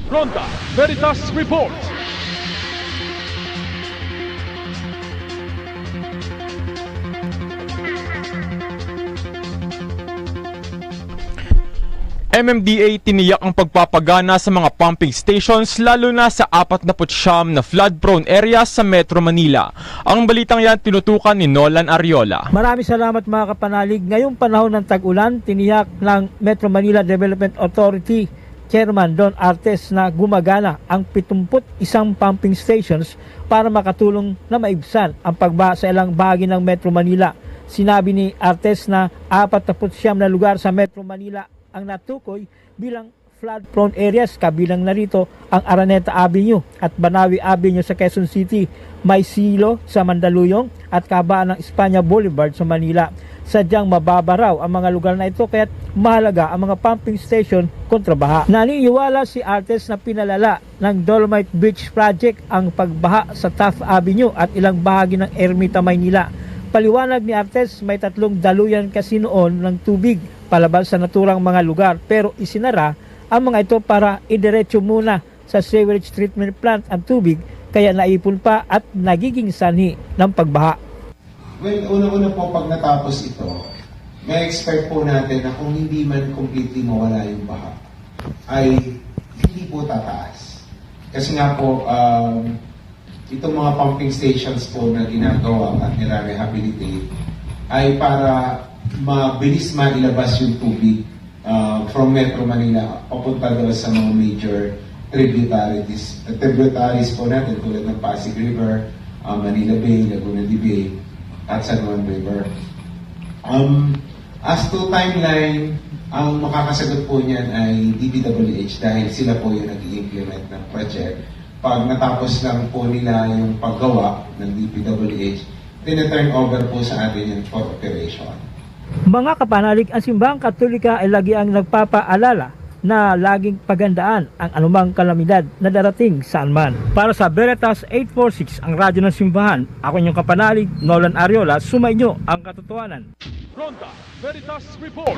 Ronda Veritas Report. MMDA tiniyak ang pagpapagana sa mga pumping stations lalo na sa 49 na flood-prone areas sa Metro Manila. Ang balitang yan tinutukan ni Nolan Ariola. Maraming salamat mga kapanalig. Ngayong panahon ng tag-ulan, tiniyak ng Metro Manila Development Authority Chairman Don Artes na gumagana ang 71 pumping stations para makatulong na maibsan ang pagbaha sa ilang bahagi ng Metro Manila. Sinabi ni Artes na 49 na lugar sa Metro Manila ang natukoy bilang flood-prone areas, kabilang na rito ang Araneta Avenue at Banawi Avenue sa Quezon City, Maysilo sa Mandaluyong at Kabaan ng Espanya Boulevard sa Manila. Sadyang mababa raw ang mga lugar na ito kaya't mahalaga ang mga pumping station kontra baha. Naniniwala si Artes na pinalala ng Dolomite Beach Project ang pagbaha sa Taft Avenue at ilang bahagi ng Ermita, Maynila. Paliwanag ni Artes, may 3 daluyan kasi noon ng tubig palabas sa naturang mga lugar pero isinara ang mga ito para idiretso muna sa sewage treatment plant ang tubig kaya naipon pa at nagiging sanhi ng pagbaha. Well, una-una po pag natapos ito, may expect po natin na kung hindi man completely mawala yung baha, ay hindi po tataas. Kasi nga po, itong mga pumping stations po na ginagawa at nire-rehabilitate ay para mabilis mailabas yung tubig from Metro Manila papunta daw sa mga major tributaries po natin tulad ng Pasig River, Manila Bay, Laguna de Bay, at San Juan River. As to timeline, ang makakasagot po niyan ay DPWH dahil sila po yung nag-i-implement ng project. Pag natapos lang po nila yung paggawa ng DPWH, tina-turn over po sa atin yan for operation. Mga kapanalig, ang simbahang Katolika ay lagi ang nagpapaalala na laging pagandaan ang anumang kalamidad na darating saan man. Para sa Veritas 846, ang radyo ng simbahan, ako inyong kapanalig, Nolan Ariola, sumainyo ang katotohanan. Ronda Veritas Report.